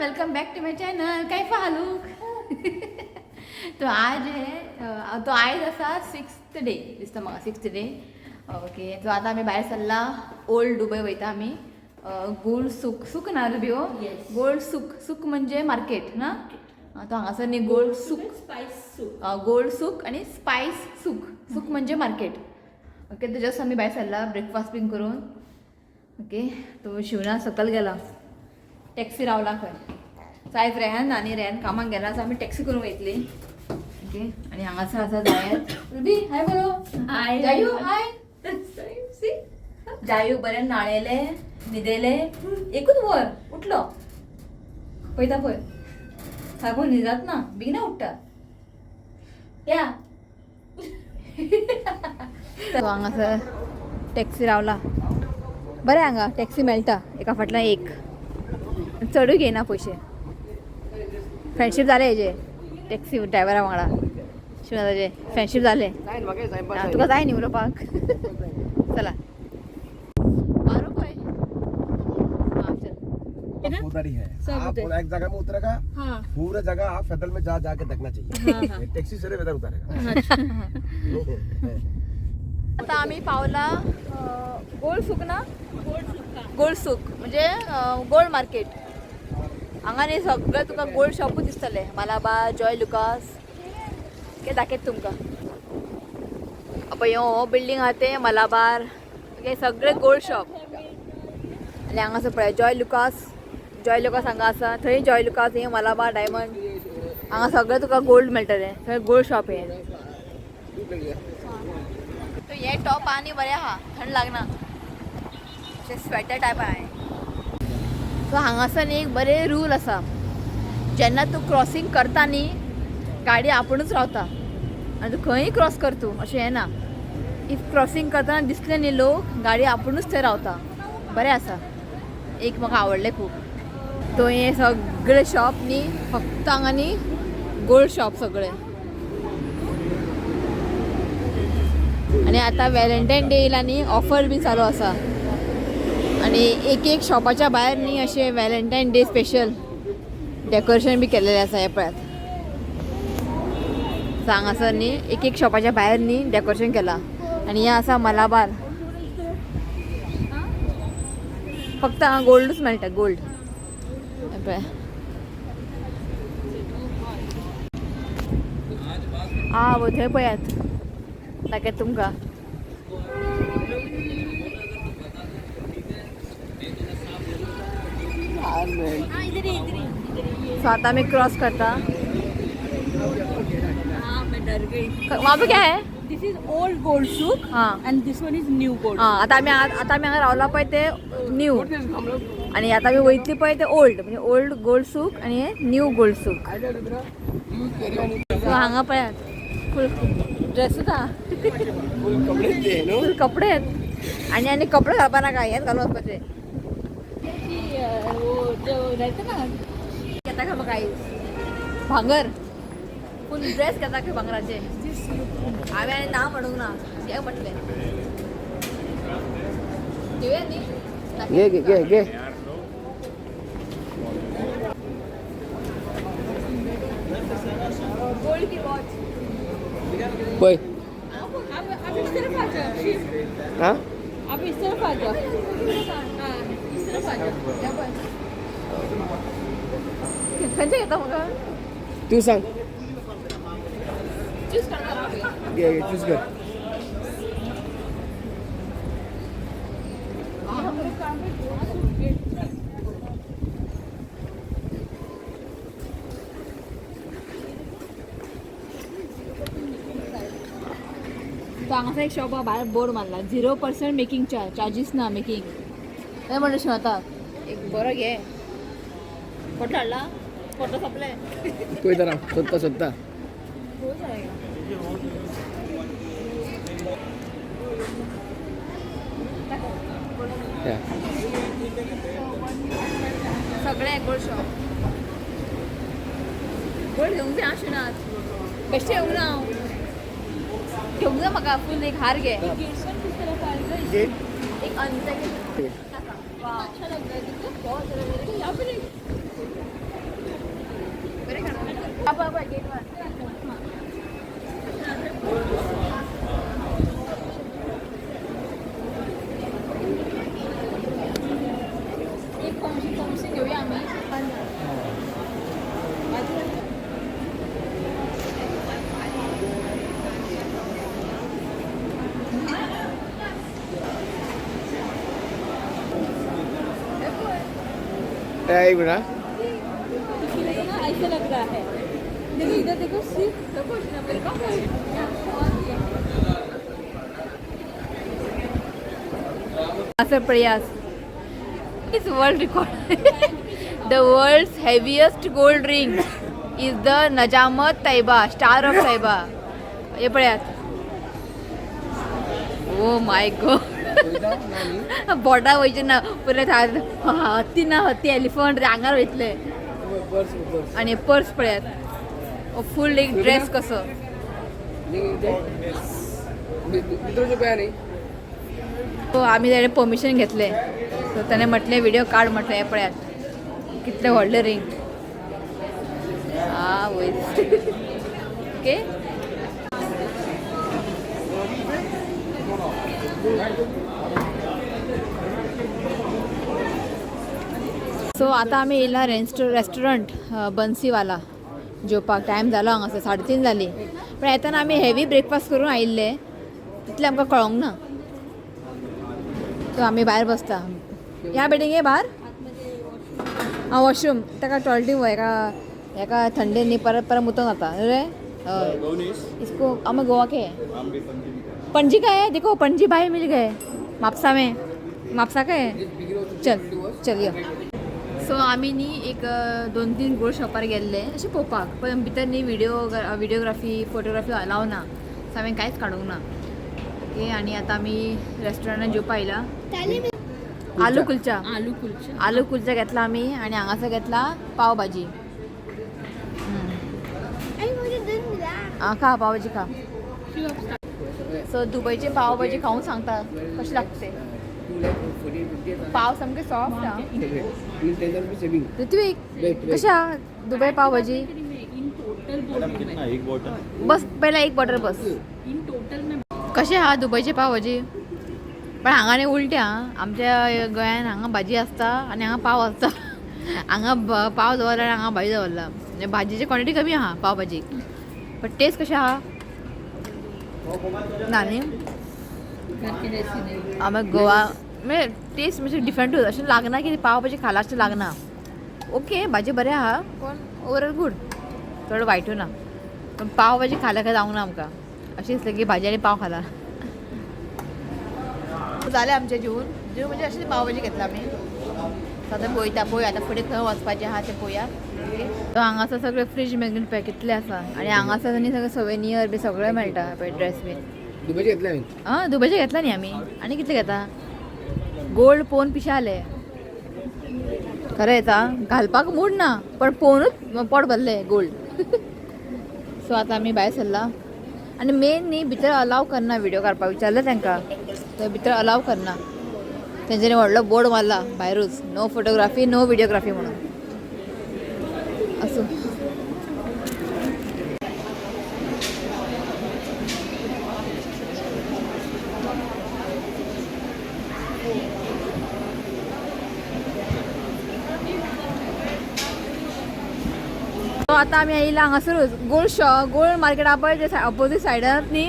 Welcome back to my channel. कैफा हालूक. तो आज आहे तो आज असा 6th डे दिसतं म्हाका 6th डे. ओके तो आता आम्ही बाहेर सरला ओल्ड दुबय वयता आम्ही. गोल्ड सूक ना रुबिओ. गोल्ड सूक म्हणजे मार्केट ना. तो हांगासर न्ही गोल्ड सूक आणि स्पाइस सूक म्हणजे मार्केट. ओके तो जस्ट आम्ही बाहेर सरला ब्रेकफास्ट बीन करून. ओके तो शिवना सकल गेला टॅक्सी रावला खंय. सो आयज रेहान कामाक गेला सो आमी टॅक्सी करून वयतली. ओके आणि हांगासर आसा जायत रुबी हाय बरो. हाय जायू हाय. जायू बरें नाळेले न्हिदेले एकूच वर उठलो पळयता पळय सागून न्हिदात ना बेगिना उठटा या. हांगासर टॅक्सी रावला बरें हांगा टॅक्सी मेळटा एका फाटल्यान एक. चडूय घेयना पयशे. फ्रेंडशीप जालें हेजे टॅक्सी ड्रायव्हरा वांगडा शिवनाचे फ्रेंडशीप जालें. तुका जाय न्ही उलोवपाक. चला मारो पळय. उधर ही है. आप एक जगह में उतरेगा. हाँ. पूरे जगह आप फैदल में जाके देखना चाहिए. हाँ. टैक्सी से इधर उतरेगा. आता आम्ही पावला गोल्ड सूक ना. गोल्ड सूक म्हणजे गोल्ड मार्केट. हांगा न्ही सगळें तुका गोल्ड शॉपूच दिसतले. मलाबार जॉय लुकास हे दाखयत तुमकां. पळय हो बिल्डींग आहा ते मलाबार हे सगळे गोल्ड शॉप. आनी हांगासर पळय जॉय लुकास हांगा आसा. थंय जॉय लुकास हे मलाबार डायमंड हांगा सगळें तुका गोल्ड मेळटलें. थंय गोल्ड शॉप हे. तो हे टॉप आनी बरें आहा थंड लागना स्वेटर टायप आहे. सो हांगासर एक बरें रूल आसा. जेन्ना तूं क्रॉसींग करता न्ही गाडी आपुणूच रावता आनी तूं खंयी क्रॉस कर तूं अशें हें ना. इफ क्रॉसींग करतना दिसलें न्ही लोक गाडी आपुणूच थंय रावता. बरें आसा. एक म्हाका आवडलें खूब. तो हे सगळे शॉप न्ही फक्त हांगा न्ही गोल्ड शॉप सगळे. आणि आता व्हॅलेंटायन डे येयला न्ही ऑफर बी चालू आसा. आणि एक शॉपाच्या भायर न्ही अशें व्हॅलेंटायन डे स्पेशल डेकोरेशन बी केलेलें आसा. हे पळयात हांगासर न्ही एक शॉपाच्या भायर न्ही डेकोरेशन केलां. आनी हें आसा मलाबार. फक्त हांगा गोल्डूच मेळटा गोल्ड. पळय वो थंय पळयात दाखयत तुमकां. सो आता आम्ही क्रॉस करता. वहाँ पे क्या है? This is old gold souk. हाँ. And this one is new gold. हां आता आम्ही हांगा रावला पळय ते न्यू आणि आता आम्ही वयतली पळय ते ओल्ड म्हणजे ओल्ड गोल्ड सूक आणि हे न्यू गोल्ड सूक. सो हांगा पळयात फूल ड्रेसूच आहा. फूल कपडे आहेत आणि कपडे घालपा नाका हेंच घालून वचपाचे. घेता का बघा भांगर फूल ड्रेस घेता का भांगराचे. हांवें आनी ना म्हणूंक ना घे म्हटलें. घेवया न्ही घे. गोल्ड की वॉच पळय. Abi ister faca. हां. Abi ister faca. Ister faca. खंयचे घेता म्हाका तू सांग. चूज करता घे चूज कर. तो हांगासर एक शॉप भायर बोर्ड मारला 0% मेकिंग चार्जीस ना मेकिंग. काय म्हणलं शिवता एक बरो घे. फोटो हाडला फोटो सोंपले. तू इधर आ. सोदता. सगळे गोल्ड शॉप. गोल्ड घेवंक जाय आशिनात बेश्टे येवंक ना हांव. घेवंक जाय म्हाका फूल एक हार घे. एक अंत. अच्छा लग रहा है. बहुत घेऊया आम्ही. ऐसा लग रहा है. देखो इधर देखो सिर्फ असं प्रयास is world record. The world's heaviest gold ring is the Najamat Taiba star of Taiba. हे पळयात. Oh my God. बोटा वयचे ना पुरे हत्ती ना हत्ती एलिफंट आंगार वयतले. आणि पर्स पळयात. फुल एक ड्रेस कसं. तो आम्ही त्याने परमिशन घेतले. सो त्याने म्हटले व्हिडिओ काढ म्हटलं. हे पळयात कितले व्हडले रिंग. हा वय ओके. सो आता आम्ही येयला रेस्टॉरंट बन्सीवाला जेवपाक. टायम जालो हांगासर 3:30 जाली. पण येताना आमी हेवी ब्रेकफास्ट करून आयिल्ले तितलें आमकां कळोंक ना. सो आमी भायर बसता. ह्या बिल्डिंगे भायर हां वॉशरूम ताका टॉयलेटींग वय हेका थंडेन न्ही परत परत मुतोंक जाता रे. हय इसको आमी गोवा के पणजी का है. देखो पणजी भाई मिल गए म्हापसा में. म्हापसा का है. चल या. सो आमी न्ही एक 2-3 गोल्ड शॉपार गेल्ले अशें पळोवपाक. पण भितर न्ही व्हिडिओग्राफी फोटोग्राफी अलाव ना. सो हांवें कांयच काडूंक ना. ओके. आनी आतां आमी रेस्टॉरंटान जेवपा आयला. आलू कुलचा. आलू कुलचा घेतला आमी. आनी हांगासर घेतला पाव भाजी. खा पाव भाजी खा. सो दुबयचे पाव भाजी खाऊन सांगता कशी लागते. पाव सामके सॉफ्ट हा. ऋत्विक कशी हा दुबई पाव भाजी. बस पहिला एक बॉटल बस. कशे हा दुबयचे पाव भाजी. पण हांगा न्ही उलटे हा. आमच्या गोंयान हांगा भाजी आसता आनी हांगा पाव आसता. हांगा पाव दवरला आनी हांगा भाजी दवरला. म्हणजे भाजीची क्वॉन्टिटी कमी आहा पाव भाजी. पण टेस्ट कशें आहा ना न्ही. आमी गोवा म्हणजे टेस्ट म्हणजे डिफरंटूच अशें लागना की पाव भाजी खाला अशें लागना. ओके भाजी बरें आहा पण ओवरऑल गूड. चड वायटूय ना. पण पाव भाजी खाल्या काय जावंक ना आमकां. अशें दिसलें की भाजी आनी पाव खाला. जालें आमचें जेवून म्हणजे अशीच पाव भाजी घेतला आमी. आतां पळोवया आतां फुडें खंय वचपाचें आहा तें पळोवया. ओके. हांगासर सगळे फ्रीज मॅग्नेट पळय कितले आसा. आनी हांगासर न्ही सगळे सवेनियर बी सगळें मेळटा पळय ड्रेस बीन. दुबयचे घेतले हांवें. हां दुबयचे घेतला न्ही आमी. आनी कितले घेता. गोल्ड पोवन पिशे आले. खरें येता घालपाक मूड ना पण पोवनूच पोट भरले गोल्ड. सो आतां आमी भायर सरला. आनी मेन न्ही भितर अलाव करना व्हिडिओ काडपाक. विचारलें तांकां थंय भितर अलाव करना. तेंच्यांनी व्हडलो बोर्ड मारला भायरूच नो फोटोग्राफी नो व्हिडिओग्राफी म्हणून. असो आता आमी आयला हांगासरूच गोल्ड मार्केट आहा पळय ते ऑपोजीट सायडान न्ही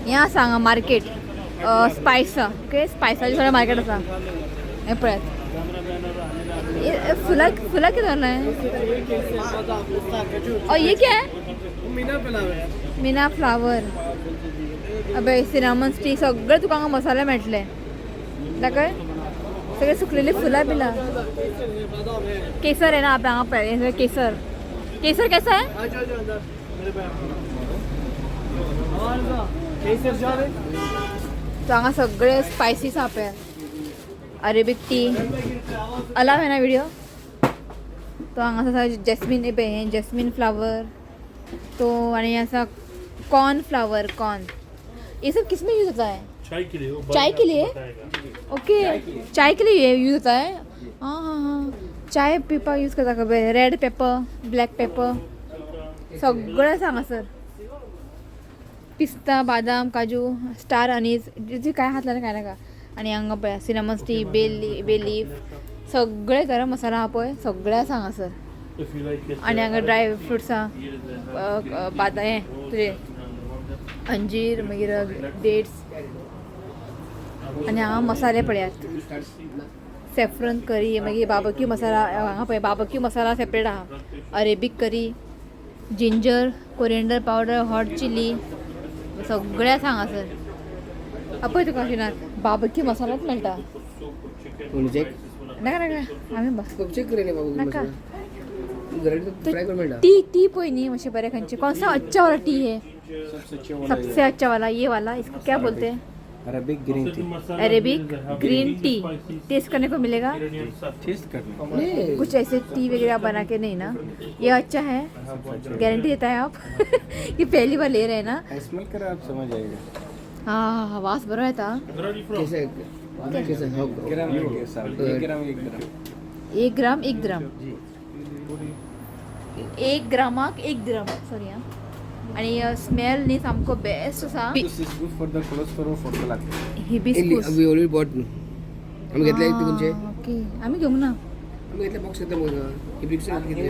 हें आसा हांगा मार्केट स्पायस. ओके स्पायसाचें सगळें मार्केट आसा. हें पळयात फुलां कितें जालें. ये क्या है. मीना फ्लावर. अबे सिनामन स्टिक सगळे तुका हांगा मसाले मेळटले. दाखय सगळे सुकलेली फुलां बिलां. केसर आहे ना आपल्या हांगा पळय केसर. केसर कैसा है. तो हांगा सगळे स्पायसीस आहा पळय. अरेबिक टी अलाव है ना व्हिडिओ. तो हांगा जॅस्मीन हें जॅस्मीन फ्लावर तो आनी आसा कॉर्न फ्लावर कॉर्न. ये सब किस में यूज होता है. चाय के लिए. ओके चाय के लिए यूज होता है. हाँ हाँ हाँ चाय पेपर यूज करता कभी. रेड पेपर ब्लैक पेपर सगळं सांगा सर. पिस्ता, बादाम, काजू, स्टार अनीस जे काय हातला काय नका. आणि हांगा पळय सिनेमन स्टिक, बे लीफ सगळे गरम मसाला हा पळय सगळ्या सांगा सर. आणि हांगा ड्राय फ्रुट्स आहा, बादा हे तुझे अंजीर मागीर डेट्स. आणि हांगा मसाले पळयात. सॅफ्रन करी मागीर बार्बेक्यू मसाला हांगा पळय बार्बेक्यू मसाला सेपरेट आहा. Arabic curry, ginger, coriander powder, hot chilli सगळ्या सांगा सर. आपय तुका शिनार बार्बेक्यू मसालाच मेळटा. नाका नाका आमी नाका टी पळय न्ही मातशें बरें खंयचे कौन सा अच्छा वाला टी है सबसे अच्छा वाला ये वाला इसको क्या बोलते हैं? Arabic green tea. Arabic green tea. Taste करने को मिलेगा? टेस्ट करने कुछ ऐसे टी वगैरह बना के नहीं ना? ये अच्छा है, गारंटी देता है आप? ये पहली बार ले रहे हैं ना? स्मेल कर आप समझ जाएगा. हाँ वास बरा येता. कैसे कैसे ग्राम 1 ग्राम 1 ग्राम 1 द्रम 1 ग्रामाक 1 द्रम सॉरी हां. आणि स्मेल न्ही सामको बेस्ट आसा. This is good for the cholesterol for the lung. Hibiscus we already bought. आम्ही घेतले ते म्हणजे ओके आम्ही घेऊन ना. आम्ही घेतले बॉक्स घेतले मग हिबिस्कस घेतले.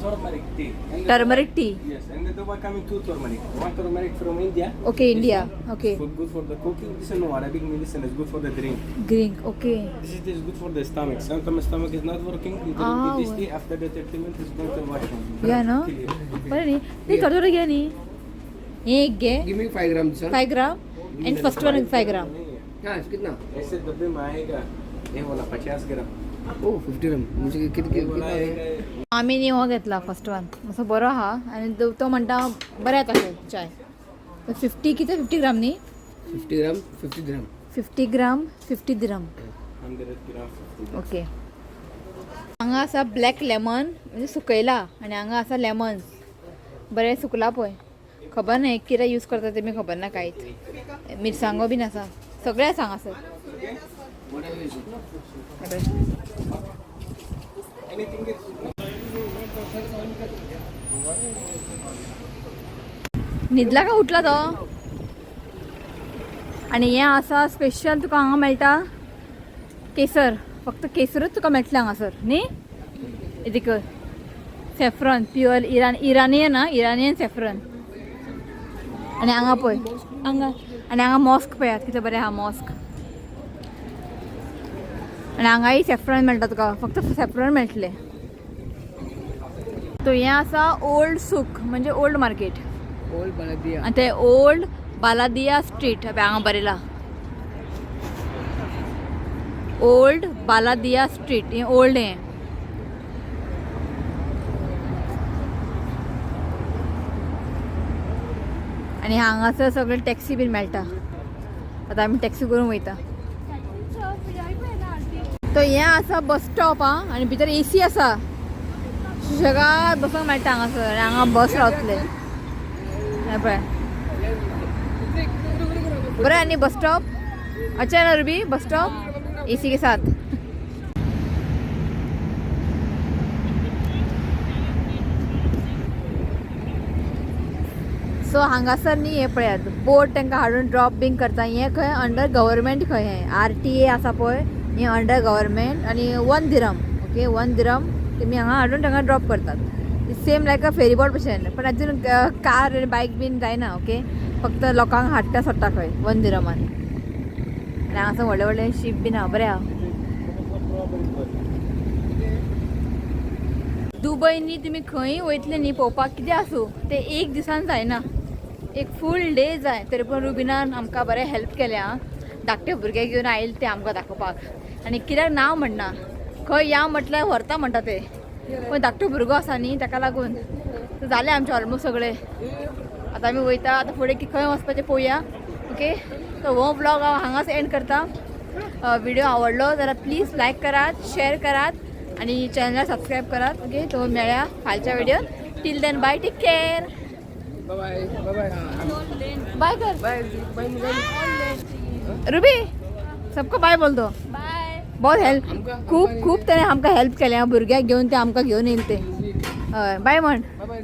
Turmeric tea. Turmeric tea. Yes, and the one coming two turmeric. One turmeric from India. Okay India okay. Good for the cooking. This is no Arabic medicine. Is good for the drink. Green okay. This is good for the stomach. Sometimes stomach is not working. You drink this tea after the 30 minutes is going to wash. या ना बरं नी ते थोडं घे नी. हे एक घे give me 5 gram sir. 5 gram and first one 5 ग्राम. हां कितना? ऐसे डब्बे में आएगा ये वाला 50 ग्राम. ओ 50 ग्राम म्हणजे किती आहे? आम्ही नी हो घेतला फर्स्ट वन असो बरो आहा आणि तो म्हणटा बरें येता चाय. 50 किती 50 ग्राम नी? 50 ग्राम 50 ग्राम 50 ग्राम 50 द्रम 100 ग्राम. ओके. हांगा आसा ब्लॅक लेमन म्हणजे सुकयला आणि हांगा आसा लेमन्स बरें सुकला पळय. खबर नाही कितें यूज करता ते मी खबर ना कांयच. मिरसांगो बीन आसा सगळें सांगा सर. न्हिदला का उठला तो? आणि हे आसा स्पेशल तुका हांगा मेळटा केसर. फक्त केसरच तुका मेळटलें हांगासर न्ही. इतक saffron pure Iranian Iranian saffron. आणि हांगा पळय हांगा आणि हांगा मॉस्क पळयात कितें बरें आहा मॉस्क. आणि हांगाय सॅफ्रॉन मेळटा तुका फक्त सॅफ्रॉन मेळटलें. तो हें आसा ओल्ड सूक म्हणजे ओल्ड मार्केट. ओल्ड बालादिया. आणि ते ओल्ड बालादिया स्ट्रीट हांगा बरयला. ओल्ड बालादिया स्ट्रीट हें ओल्ड हें. आणि हांगासर सगळे टॅक्सी बीन मेळटा. आतां आमी टॅक्सी करून वयता. तो हें आसा बस स्टॉप आं आणि भितर AC आसा. सुशेगाद बसूंक मेळटा हांगासर. आनी हांगा बस रावतले. पळय बरें आनी बस स्टॉप अच्छा है ना बस स्टॉप AC के साथ. सो हांगासर न्ही हे पळयात बोट तांकां हाडून ड्रॉप बीन करता. हें खंय अंडर गव्हर्मेंट खंय हें RTA आसा पळय हें अंडर गव्हर्मेंट. आणि 1 दिरम ओके 1 दिरम तुमी हांगा हाडून तांकां ड्रॉप करतात. सेम लायक अ फेरीबोट भशेन. पण अजून कार बायक बीन जायना ओके. फक्त लोकांक हाडटा सोडटा खंय 1 दिरमान. आणि हांगासर व्हडले व्हडले शीप बीन आहा बरें आहा. दुबय न्ही तुमी खंय वयतले न्ही पळोवपाक कितें आसूं ते एक दिसान जायना. एक फूल डे जाय. तरी पूण रुबिनान आमकां बरें हेल्प केलें आं. धाकटे भुरगे घेवन आयले ते आमकां दाखोवपाक. आनी कित्याक नांव म्हणना खंय या म्हटल्यार व्हरता म्हणटा ते. पण धाकटो भुरगो आसा न्ही ताका लागून जालें आमचें ऑलमोस्ट सगळें. आतां आमी वयता. आतां फुडें खंय वचपाचें पळोवया ओके. सो हो ब्लॉग हांव हांगाच एंड करता. व्हिडिओ आवडलो जाल्यार प्लीज लायक करात, शेअर करात आणि चॅनलला सबस्क्राईब करात ओके. तो मेळ्या फालच्या video. Till then bye take care. Bye bye bye कर रुबी सबको बाय बोल दो. बहुत हेल्प खूप तेणे आमकां हेल्प केलें. भुरग्याक घेवन ते आमकां घेवन येयले ते हय बाय म्हण बाय बाय